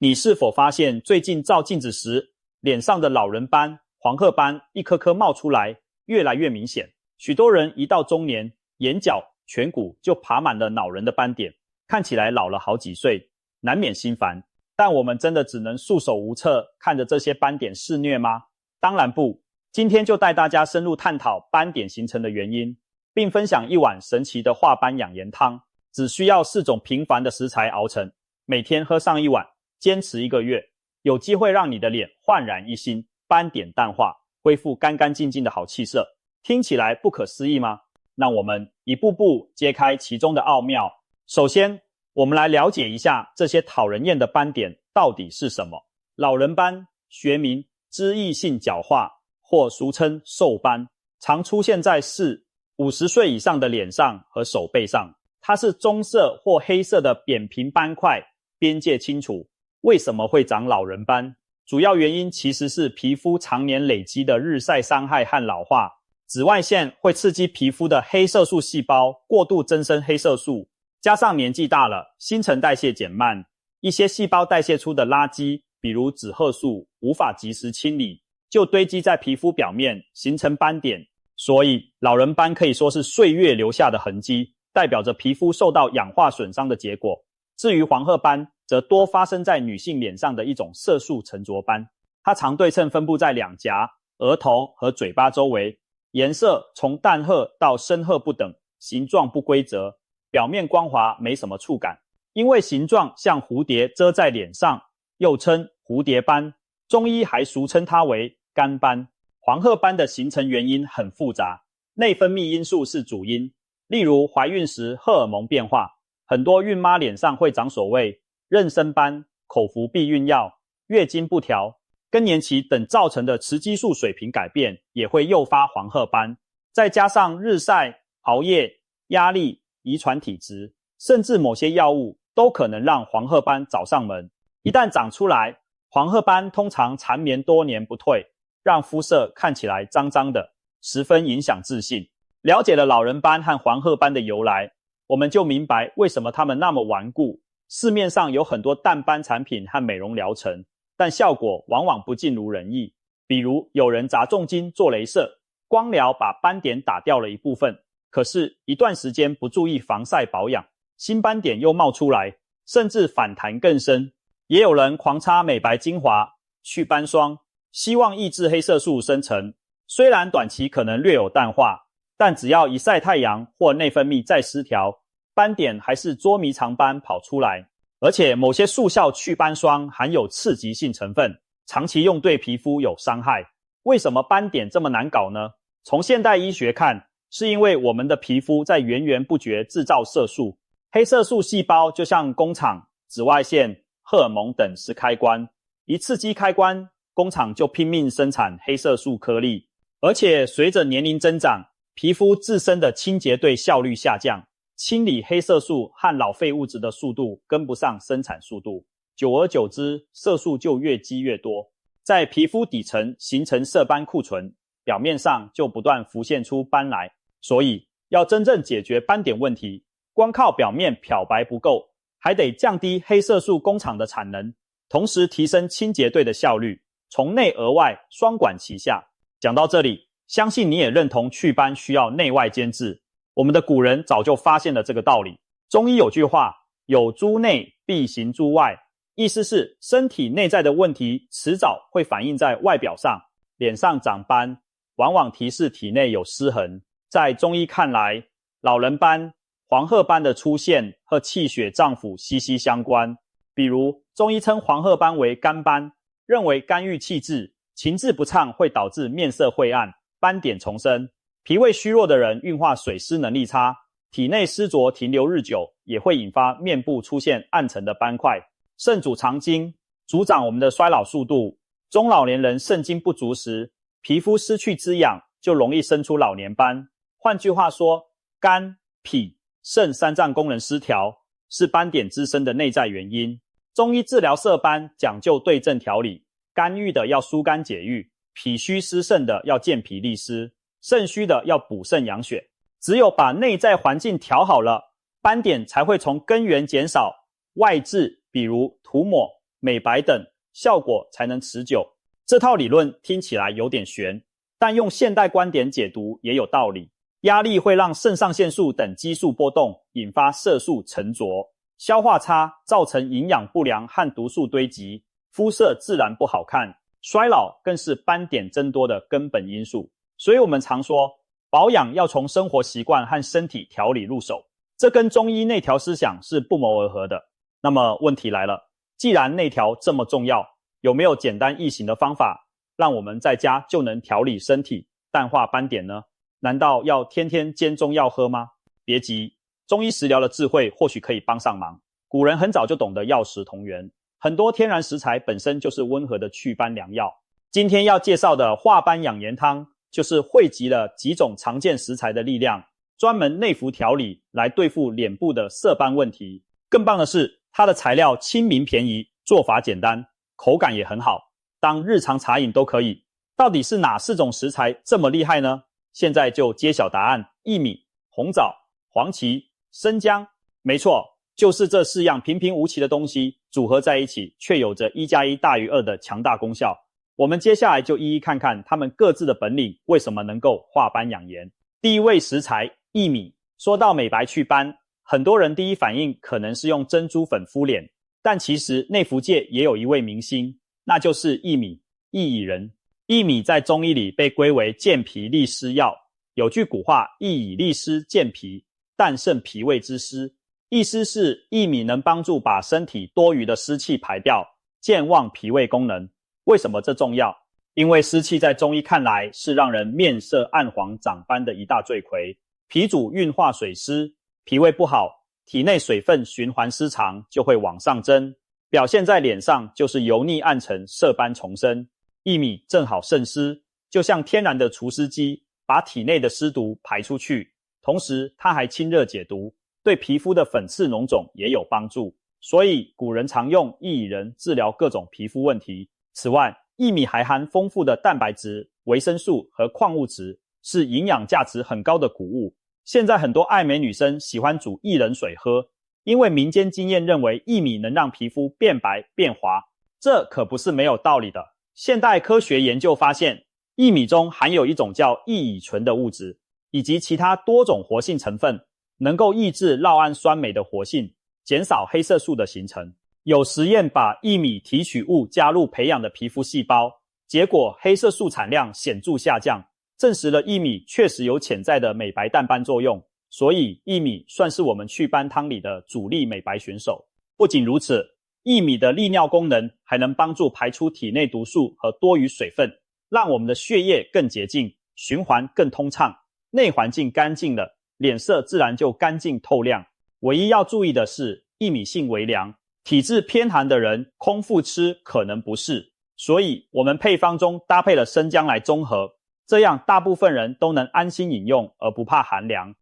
你是否发现最近照镜子时，脸上的老人斑、黄褐斑一颗颗冒出来，越来越明显？许多人一到中年，眼角、颧骨就爬满了恼人的斑点，看起来老了好几岁，难免心烦。但我们真的只能束手无策，看着这些斑点肆虐吗？当然不。今天就带大家深入探讨斑点形成的原因，并分享一碗神奇的化斑养颜汤，只需要4种平凡的食材熬成，每天喝上一碗，坚持1个月，有机会让你的脸焕然一新，斑点淡化，恢复干干净净的好气色。听起来不可思议吗？让我们一步步揭开其中的奥妙。首先，我们来了解一下这些讨人厌的斑点到底是什么。老人斑，学名脂溢性角化，或俗称瘦斑，常出现在50岁以上的脸上和手背上。它是棕色或黑色的扁平斑块，边界清楚。为什么会长老人斑？主要原因其实是皮肤常年累积的日晒伤害和老化。紫外线会刺激皮肤的黑色素细胞过度增生黑色素，加上年纪大了，新陈代谢减慢，一些细胞代谢出的垃圾，比如紫褐素，无法及时清理，就堆积在皮肤表面，形成斑点。所以老人斑可以说是岁月留下的痕迹，代表着皮肤受到氧化损伤的结果。至于黄褐斑，则多发生在女性脸上的一种色素沉着斑，它常对称分布在两颊、额头和嘴巴周围，颜色从淡褐到深褐不等，形状不规则，表面光滑，没什么触感。因为形状像蝴蝶遮在脸上，又称蝴蝶斑，中医还俗称它为干斑。黄褐斑的形成原因很复杂，内分泌因素是主因，例如怀孕时荷尔蒙变化，很多孕妈脸上会长所谓妊娠斑、口服避孕药、月经不调、更年期等造成的雌激素水平改变，也会诱发黄褐斑。再加上日晒、熬夜、压力、遗传体质，甚至某些药物都可能让黄褐斑找上门。一旦长出来，黄褐斑通常缠绵多年不退，让肤色看起来脏脏的，十分影响自信。了解了老人斑和黄褐斑的由来，我们就明白为什么它们那么顽固。市面上有很多淡斑产品和美容疗程，但效果往往不尽如人意。比如有人砸重金做雷射，光疗把斑点打掉了一部分，可是一段时间不注意防晒保养，新斑点又冒出来，甚至反弹更深。也有人狂擦美白精华、祛斑霜，希望抑制黑色素生成，虽然短期可能略有淡化，但只要一晒太阳或内分泌再失调，斑点还是捉迷藏般跑出来。而且某些速效祛斑霜含有刺激性成分，长期用对皮肤有伤害。为什么斑点这么难搞呢？从现代医学看，是因为我们的皮肤在源源不绝制造色素，黑色素细胞就像工厂，紫外线、荷尔蒙等是开关，一刺激开关，工厂就拼命生产黑色素颗粒。而且随着年龄增长，皮肤自身的清洁队效率下降，清理黑色素和老废物质的速度跟不上生产速度，久而久之，色素就越积越多，在皮肤底层形成色斑库存，表面上就不断浮现出斑来。所以要真正解决斑点问题，光靠表面漂白不够，还得降低黑色素工厂的产能，同时提升清洁队的效率，从内而外双管齐下。讲到这里，相信你也认同祛斑需要内外兼治。我们的古人早就发现了这个道理。中医有句话，有诸内必行诸外，意思是身体内在的问题迟早会反映在外表上，脸上长斑往往提示体内有失衡。在中医看来，老人斑、黄褐斑的出现和气血脏腑息息相关。比如中医称黄褐斑为肝斑，认为肝郁气滞，情志不畅会导致面色晦暗，斑点丛生。脾胃虚弱的人运化水湿能力差，体内湿浊停留日久，也会引发面部出现暗沉的斑块。肾主藏精，主掌我们的衰老速度。中老年人肾精不足时，皮肤失去滋养，就容易生出老年斑。换句话说，肝、脾、肾三脏功能失调，是斑点滋生的内在原因。中医治疗色斑讲究对症调理，肝郁的要疏肝解郁，脾虚湿肾的要健脾利湿，肾虚的要补肾养血。只有把内在环境调好了，斑点才会从根源减少。外治比如涂抹、美白等，效果才能持久。这套理论听起来有点悬，但用现代观点解读也有道理。压力会让肾上腺素等激素波动，引发色素沉着，消化差，造成营养不良和毒素堆积，肤色自然不好看。衰老更是斑点增多的根本因素。所以我们常说，保养要从生活习惯和身体调理入手，这跟中医内调思想是不谋而合的。那么问题来了，既然内调这么重要，有没有简单易行的方法，让我们在家就能调理身体，淡化斑点呢？难道要天天煎中药喝吗？别急，中医食疗的智慧或许可以帮上忙。古人很早就懂得药食同源，很多天然食材本身就是温和的祛斑良药。今天要介绍的化斑养颜汤，就是汇集了几种常见食材的力量，专门内服调理来对付脸部的色斑问题。更棒的是，它的材料亲民便宜，做法简单，口感也很好，当日常茶饮都可以。到底是哪4种食材这么厉害呢？现在就揭晓答案：薏米、红枣、黄芪、生姜。没错，就是这4样平平无奇的东西组合在一起，却有着1+1大于2的强大功效。我们接下来就一一看看它们各自的本领为什么能够化斑养颜。第一位食材，薏米。说到美白祛斑，很多人第一反应可能是用珍珠粉敷脸，但其实内服界也有一位明星，那就是薏米，薏苡仁。薏米在中医里被归为健脾利湿药，有句古话，薏以利湿健脾，但胜脾胃之湿。意思是薏米能帮助把身体多余的湿气排掉，健忘脾胃功能。为什么这重要？因为湿气在中医看来是让人面色暗黄长斑的一大罪魁。脾主运化水湿，脾胃不好，体内水分循环失常，就会往上增，表现在脸上就是油腻暗沉，色斑重生。薏米正好渗湿，就像天然的除湿机，把体内的湿毒排出去，同时它还清热解毒，对皮肤的粉刺脓肿也有帮助。所以古人常用薏苡仁治疗各种皮肤问题。此外，薏米还含丰富的蛋白质、维生素和矿物质，是营养价值很高的谷物。现在很多爱美女生喜欢煮薏仁水喝，因为民间经验认为薏米能让皮肤变白变滑，这可不是没有道理的。现代科学研究发现，薏米中含有一种叫薏乙醇的物质，以及其他多种活性成分，能够抑制酪氨酸酶的活性，减少黑色素的形成。有实验把薏米提取物加入培养的皮肤细胞，结果黑色素产量显著下降，证实了薏米确实有潜在的美白淡斑作用。所以薏米算是我们祛斑汤里的主力美白选手。不仅如此，薏米的利尿功能还能帮助排出体内毒素和多余水分，让我们的血液更洁净，循环更通畅，内环境干净了，脸色自然就干净透亮。唯一要注意的是，薏米性微凉，体质偏寒的人空腹吃可能不适，所以我们配方中搭配了生姜来中和，这样大部分人都能安心饮用而不怕寒凉。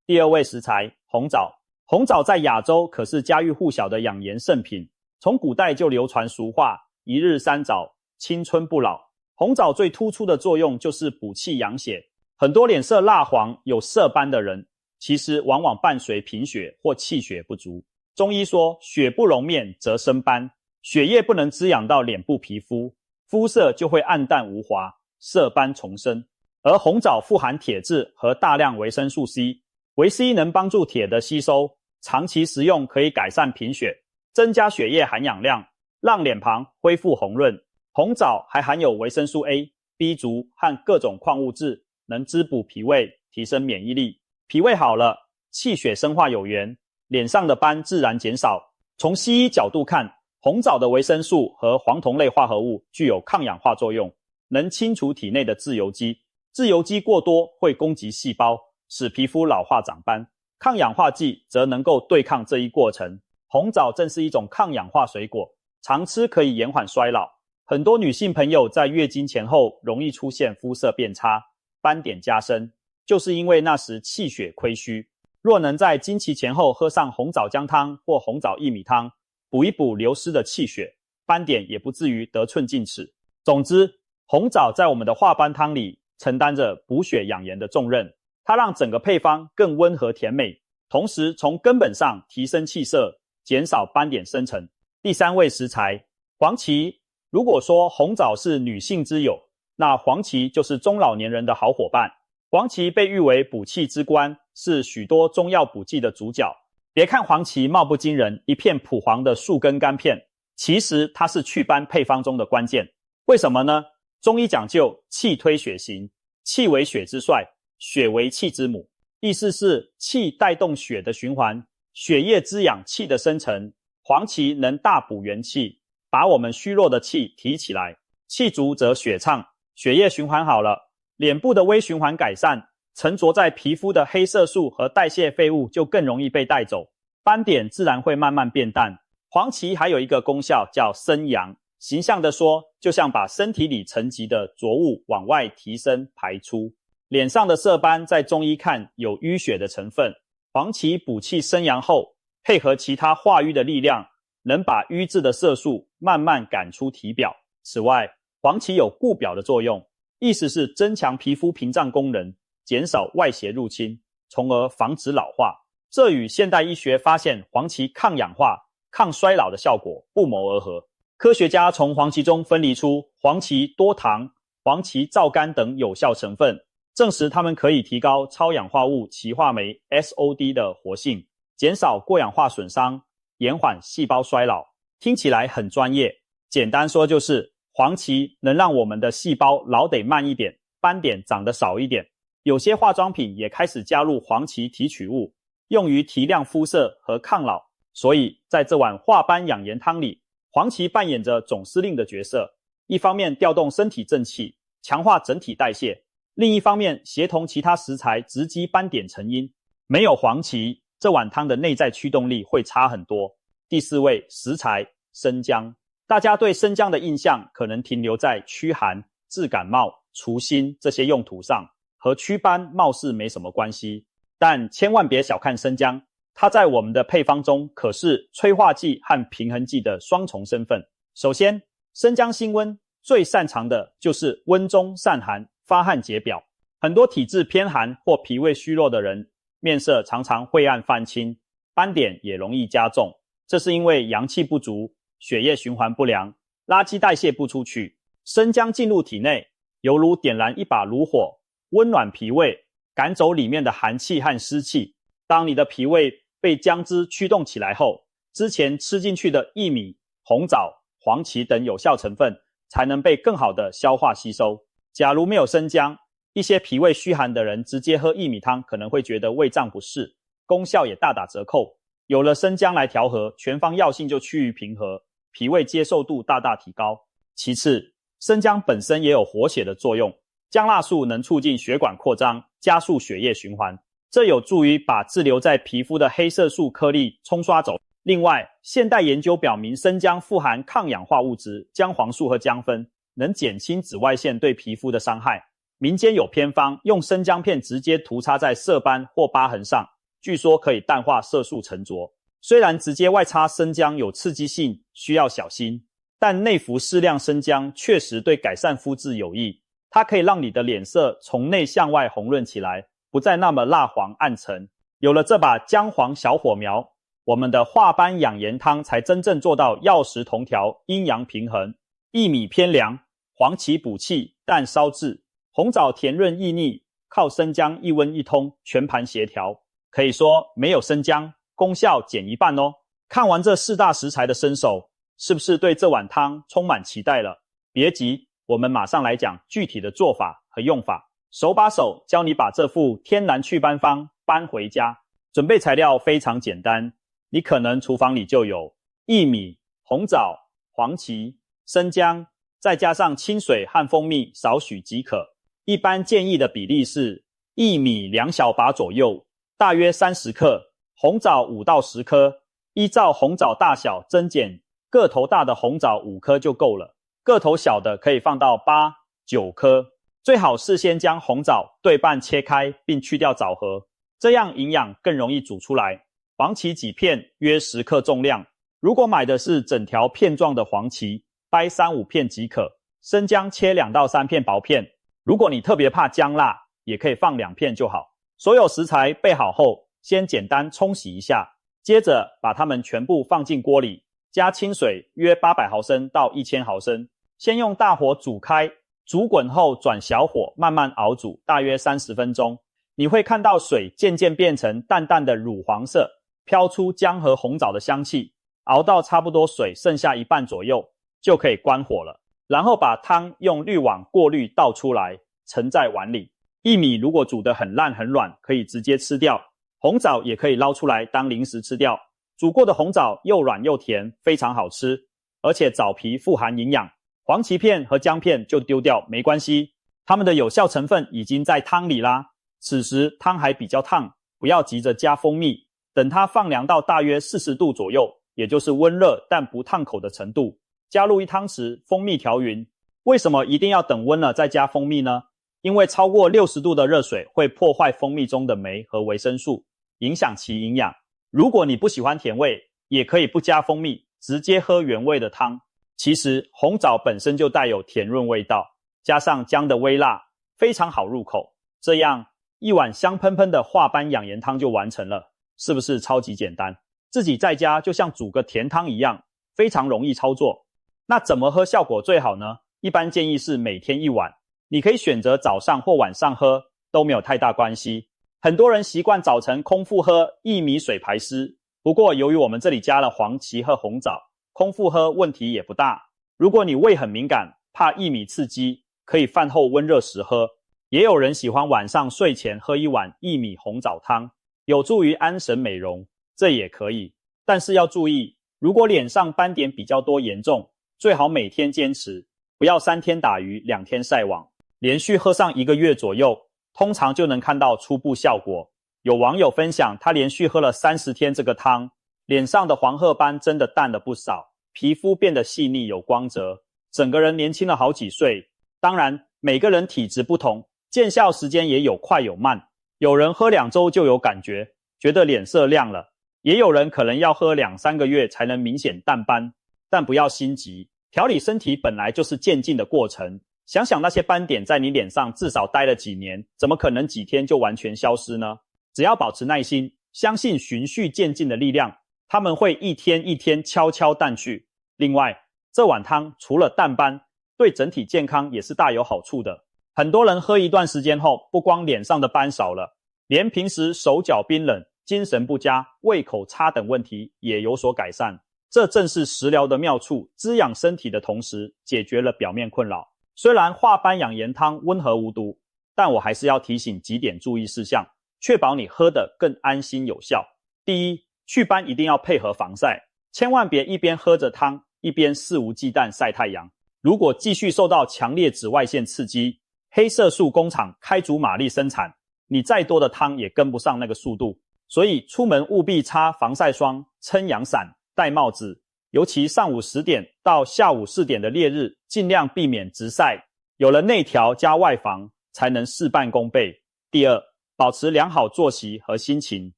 第二位食材，红枣。红枣在亚洲可是家喻户晓的养颜圣品，从古代就流传俗话，一日三枣，青春不老。红枣最突出的作用就是补气养血，很多脸色蜡黄有色斑的人，其实往往伴随贫血或气血不足。中医说，血不溶面则生斑，血液不能滋养到脸部皮肤，肤色就会暗淡无华，色斑重生。而红枣富含铁质和大量维生素 C， 维 C 能帮助铁的吸收，长期食用可以改善贫血，增加血液含氧量，让脸庞恢复红润。红枣还含有维生素 A、B 族和各种矿物质，能滋补脾胃，提升免疫力。脾胃好了，气血生化有源，脸上的斑自然减少。从西医角度看，红枣的维生素和黄酮类化合物具有抗氧化作用，能清除体内的自由基。自由基过多会攻击细胞，使皮肤老化长斑。抗氧化剂则能够对抗这一过程。红枣正是一种抗氧化水果，常吃可以延缓衰老。很多女性朋友在月经前后容易出现肤色变差、斑点加深，就是因为那时气血亏虚。若能在经期前后喝上红枣姜汤或红枣薏米汤，补一补流失的气血，斑点也不至于得寸进尺。总之，红枣在我们的化斑汤里承担着补血养颜的重任，它让整个配方更温和甜美，同时从根本上提升气色，减少斑点生成。第三位食材，黄芪，如果说红枣是女性之友，那黄芪就是中老年人的好伙伴。黄芪被誉为补气之官，是许多中药补剂的主角。别看黄芪貌不惊人，一片朴黄的树根干片，其实它是祛斑配方中的关键。为什么呢？中医讲究气推血行，气为血之帅，血为气之母，意思是气带动血的循环，血液滋养气的生成。黄芪能大补元气，把我们虚弱的气提起来，气足则血畅，血液循环好了，脸部的微循环改善，沉着在皮肤的黑色素和代谢废物就更容易被带走，斑点自然会慢慢变淡。黄芪还有一个功效叫生阳，形象的说，就像把身体里沉积的浊物往外提升排出。脸上的色斑在中医看有淤血的成分，黄芪补气生阳后，配合其他化瘀的力量，能把瘀滞的色素慢慢赶出体表。此外，黄芪有固表的作用，意思是增强皮肤屏障功能，减少外邪入侵，从而防止老化。这与现代医学发现黄芪抗氧化、抗衰老的效果不谋而合。科学家从黄芪中分离出黄芪多糖、黄芪皂苷等有效成分，证实它们可以提高超氧化物歧化酶 SOD 的活性，减少过氧化损伤，延缓细胞衰老。听起来很专业，简单说就是黄芪能让我们的细胞老得慢一点，斑点长得少一点。有些化妆品也开始加入黄芪提取物，用于提亮肤色和抗老。所以在这碗化斑养颜汤里，黄芪扮演着总司令的角色，一方面调动身体正气，强化整体代谢，另一方面协同其他食材直击斑点成因。没有黄芪，这碗汤的内在驱动力会差很多。第四位食材，生姜。大家对生姜的印象可能停留在驱寒、治感冒、除腥这些用途上，和祛斑貌似没什么关系。但千万别小看生姜，它在我们的配方中可是催化剂和平衡剂的双重身份。首先，生姜辛温，最擅长的就是温中散寒、发汗解表。很多体质偏寒或脾胃虚弱的人，面色常常晦暗泛青，斑点也容易加重。这是因为阳气不足，血液循环不良，垃圾代谢不出去。生姜进入体内，犹如点燃一把炉火，温暖脾胃，赶走里面的寒气和湿气。当你的脾胃被姜汁驱动起来后，之前吃进去的薏米、红枣、黄芪等有效成分才能被更好的消化吸收。假如没有生姜，一些脾胃虚寒的人直接喝薏米汤可能会觉得胃胀不适，功效也大打折扣。有了生姜来调和，全方药性就趋于平和，脾胃接受度大大提高。其次，生姜本身也有活血的作用，姜辣素能促进血管扩张，加速血液循环，这有助于把滞留在皮肤的黑色素颗粒冲刷走。另外，现代研究表明，生姜富含抗氧化物质姜黄素和姜酚，能减轻紫外线对皮肤的伤害。民间有偏方用生姜片直接涂擦在色斑或疤痕上，据说可以淡化色素沉着。虽然直接外擦生姜有刺激性，需要小心，但内服适量生姜确实对改善肤质有益。它可以让你的脸色从内向外红润起来，不再那么蜡黄暗沉。有了这把姜黄小火苗，我们的化斑养颜汤才真正做到药食同调，阴阳平衡。薏米偏凉，黄芪补气，但烧滞，红枣甜润益腻，靠生姜一温一通，全盘协调。可以说没有生姜，功效减一半哦。看完这四大食材的身手，是不是对这碗汤充满期待了？别急，我们马上来讲具体的做法和用法，手把手教你把这副天然祛斑方搬回家。准备材料非常简单，你可能厨房里就有薏米、红枣、黄芪、生姜，再加上清水和蜂蜜少许即可。一般建议的比例是薏米2小把左右，大约30克，红枣5到10颗，依照红枣大小增减，个头大的红枣5颗就够了，个头小的可以放到8、9颗。最好事先将红枣对半切开并去掉枣核，这样营养更容易煮出来。黄芪几片约10克重量，如果买的是整条片状的黄芪，掰3-5片即可。生姜切2到3片薄片，如果你特别怕姜辣，也可以放2片就好。所有食材备好后，先简单冲洗一下，接着把它们全部放进锅里，加清水约800毫升到1000毫升，先用大火煮开，煮滚后转小火慢慢熬煮，大约30分钟。你会看到水渐渐变成淡淡的乳黄色，飘出姜和红枣的香气。熬到差不多水剩下一半左右，就可以关火了。然后把汤用滤网过滤倒出来，盛在碗里。薏米如果煮得很烂很软，可以直接吃掉。红枣也可以捞出来当零食吃掉。煮过的红枣又软又甜，非常好吃，而且枣皮富含营养。黄芪片和姜片就丢掉没关系，它们的有效成分已经在汤里啦。此时汤还比较烫，不要急着加蜂蜜，等它放凉到大约40度左右，也就是温热但不烫口的程度，加入1汤匙蜂蜜调匀。为什么一定要等温了再加蜂蜜呢？因为超过60度的热水会破坏蜂蜜中的酶和维生素，影响其营养。如果你不喜欢甜味，也可以不加蜂蜜，直接喝原味的汤。其实红枣本身就带有甜润味道，加上姜的微辣，非常好入口。这样一碗香喷喷的化斑养颜汤就完成了，是不是超级简单？自己在家就像煮个甜汤一样，非常容易操作。那怎么喝效果最好呢？一般建议是每天1碗，你可以选择早上或晚上喝，都没有太大关系。很多人习惯早晨空腹喝薏米水排湿，不过由于我们这里加了黄芪和红枣，空腹喝问题也不大。如果你胃很敏感，怕薏米刺激，可以饭后温热时喝。也有人喜欢晚上睡前喝1碗薏米红枣汤，有助于安神美容，这也可以。但是要注意，如果脸上斑点比较多严重，最好每天坚持，不要3天打鱼2天晒网，连续喝上1个月左右，通常就能看到初步效果。有网友分享，他连续喝了30天这个汤，脸上的黄褐斑真的淡了不少，皮肤变得细腻有光泽，整个人年轻了好几岁。当然每个人体质不同，见效时间也有快有慢，有人喝2周就有感觉，觉得脸色亮了，也有人可能要喝2-3个月才能明显淡斑。但不要心急，调理身体本来就是渐进的过程。想想那些斑点在你脸上至少待了几年，怎么可能几天就完全消失呢？只要保持耐心，相信循序渐进的力量，它们会一天一天悄悄淡去。另外，这碗汤除了淡斑，对整体健康也是大有好处的。很多人喝一段时间后，不光脸上的斑少了，连平时手脚冰冷、精神不佳、胃口差等问题也有所改善。这正是食疗的妙处，滋养身体的同时，解决了表面困扰。虽然化斑养颜汤温和无毒，但我还是要提醒几点注意事项，确保你喝得更安心有效。第一，祛斑一定要配合防晒，千万别一边喝着汤，一边肆无忌惮晒太阳。如果继续受到强烈紫外线刺激，黑色素工厂开足马力生产，你再多的汤也跟不上那个速度。所以出门务必擦防晒霜、撑阳伞、戴帽子，尤其上午10点到下午4点的烈日，尽量避免直晒。有了内调加外防，才能事半功倍。第二，保持良好作息和心情。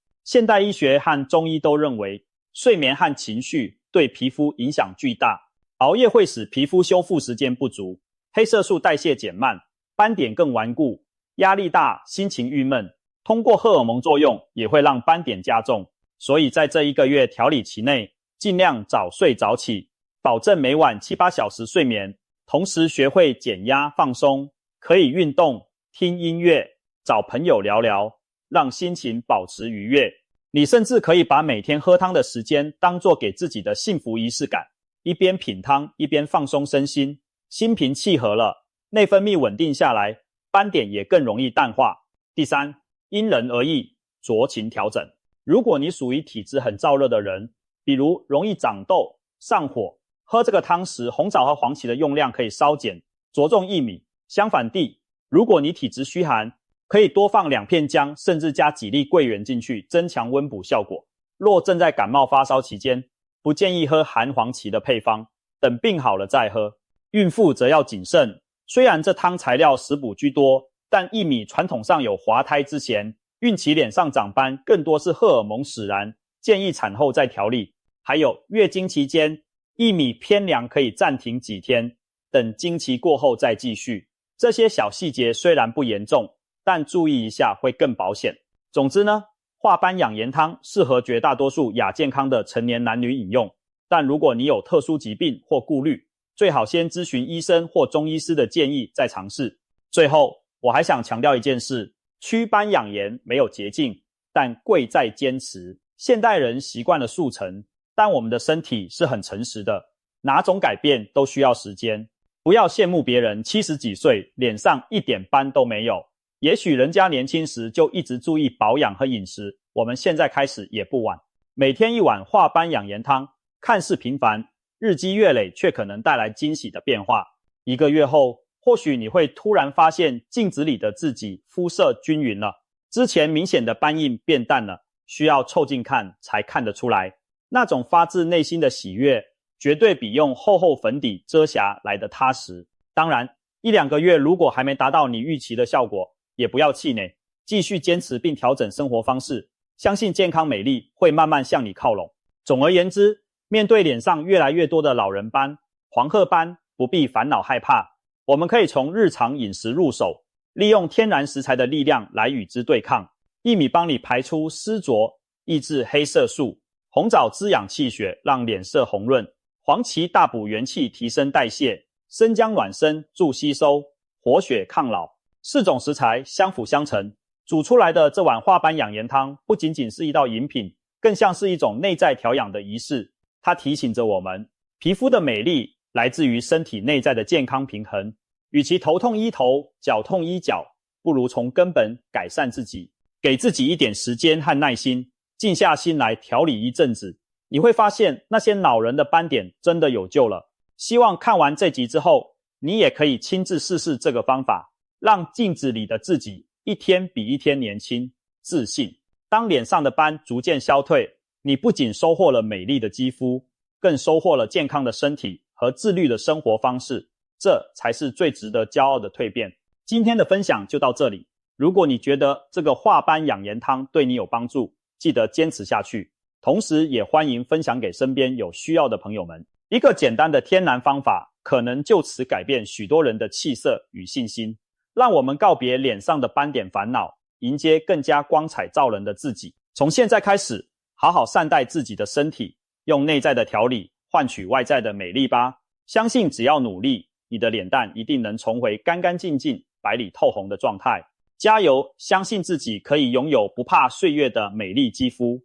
现代医学和中医都认为，睡眠和情绪对皮肤影响巨大。熬夜会使皮肤修复时间不足，黑色素代谢减慢，斑点更顽固，压力大，心情郁闷，通过荷尔蒙作用也会让斑点加重。所以在这1个月调理期内，尽量早睡早起，保证每晚7-8小时睡眠，同时学会减压放松，可以运动、听音乐、找朋友聊聊，让心情保持愉悦。你甚至可以把每天喝汤的时间当作给自己的幸福仪式感，一边品汤一边放松身心，心平气和了，内分泌稳定下来，斑点也更容易淡化。第三，因人而异，酌情调整。如果你属于体质很燥热的人，比如容易长痘、上火，喝这个汤时，红枣和黄芪的用量可以稍减，着重薏米。相反地，如果你体质虚寒，可以多放2片姜，甚至加几粒桂圆进去，增强温补效果。若正在感冒发烧期间，不建议喝含黄芪的配方，等病好了再喝。孕妇则要谨慎，虽然这汤材料食补居多，但薏米传统上有滑胎之嫌，孕期脸上长斑更多是荷尔蒙使然，建议产后再调理。还有月经期间，薏米偏凉可以暂停几天，等经期过后再继续。这些小细节虽然不严重，但注意一下会更保险。总之呢，化斑养颜汤适合绝大多数亚健康的成年男女饮用，但如果你有特殊疾病或顾虑，最好先咨询医生或中医师的建议再尝试。最后，我还想强调一件事，祛斑养颜没有捷径，但贵在坚持。现代人习惯了速成，但我们的身体是很诚实的，哪种改变都需要时间。不要羡慕别人70几岁脸上一点斑都没有，也许人家年轻时就一直注意保养和饮食，我们现在开始也不晚。每天一碗化斑养颜汤，看似平凡，日积月累却可能带来惊喜的变化。1个月后，或许你会突然发现镜子里的自己肤色均匀了，之前明显的斑印变淡了，需要凑近看才看得出来。那种发自内心的喜悦，绝对比用厚厚粉底遮瑕来得踏实。当然，1、2个月如果还没达到你预期的效果，也不要气馁，继续坚持并调整生活方式，相信健康美丽会慢慢向你靠拢。总而言之，面对脸上越来越多的老人斑、黄褐斑，不必烦恼害怕，我们可以从日常饮食入手，利用天然食材的力量来与之对抗。薏米帮你排出湿浊，抑制黑色素；红枣滋养气血，让脸色红润；黄芪大补元气，提升代谢；生姜暖身，助吸收，活血抗老。4种食材相辅相成，煮出来的这碗化斑养颜汤不仅仅是一道饮品，更像是一种内在调养的仪式。它提醒着我们，皮肤的美丽来自于身体内在的健康平衡。与其头痛医头，脚痛医脚，不如从根本改善自己，给自己一点时间和耐心，静下心来调理一阵子，你会发现那些老人的斑点真的有救了。希望看完这集之后，你也可以亲自试试这个方法，让镜子里的自己一天比一天年轻、自信。当脸上的斑逐渐消退，你不仅收获了美丽的肌肤，更收获了健康的身体和自律的生活方式，这才是最值得骄傲的蜕变。今天的分享就到这里，如果你觉得这个化斑养颜汤对你有帮助，记得坚持下去，同时也欢迎分享给身边有需要的朋友们。一个简单的天然方法，可能就此改变许多人的气色与信心。让我们告别脸上的斑点烦恼，迎接更加光彩照人的自己。从现在开始，好好善待自己的身体，用内在的调理换取外在的美丽吧。相信只要努力，你的脸蛋一定能重回干干净净、白里透红的状态。加油，相信自己可以拥有不怕岁月的美丽肌肤。